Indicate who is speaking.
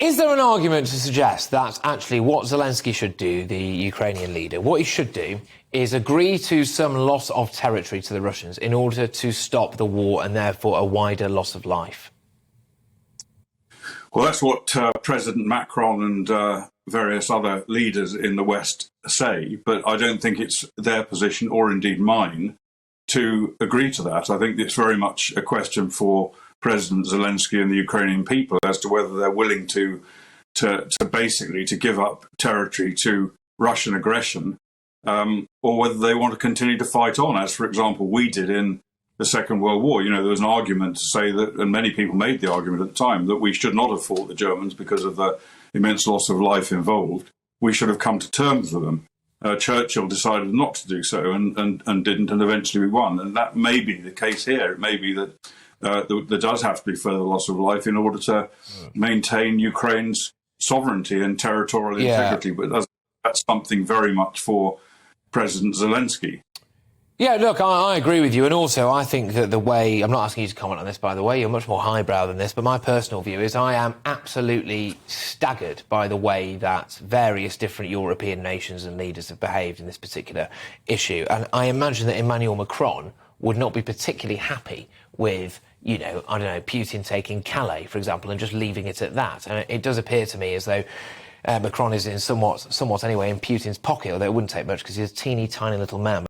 Speaker 1: Is there an argument to suggest that actually what Zelenskyy should do, the Ukrainian leader, what he should do is agree to some loss of territory to the Russians in order to stop the war and therefore a wider loss of life?
Speaker 2: Well, that's what President Macron and various other leaders in the West say, but I don't think it's their position, or indeed mine, to agree to that. I think it's very much a question for President Zelenskyy and the Ukrainian people as to whether they're willing to basically give up territory to Russian aggression, or whether they want to continue to fight on, as, for example, we did in the Second World War. You know, there was an argument to say that, and many people made the argument at the time, that we should not have fought the Germans because of the immense loss of life involved. We should have come to terms with them. Churchill decided not to do so and didn't, and eventually we won. And that may be the case here. It may be that there does have to be further loss of life in order to maintain Ukraine's sovereignty and territorial integrity. But that's something very much for President Zelenskyy.
Speaker 1: Yeah, look, I agree with you. And also, I think that the way... I'm not asking you to comment on this, by the way. You're much more highbrow than this. But my personal view is I am absolutely staggered by the way that various different European nations and leaders have behaved in this particular issue. And I imagine that Emmanuel Macron would not be particularly happy with, you know, I don't know, Putin taking Calais, for example, and just leaving it at that. And it does appear to me as though Macron is in somewhat anyway in Putin's pocket, although it wouldn't take much because he's a teeny tiny little man.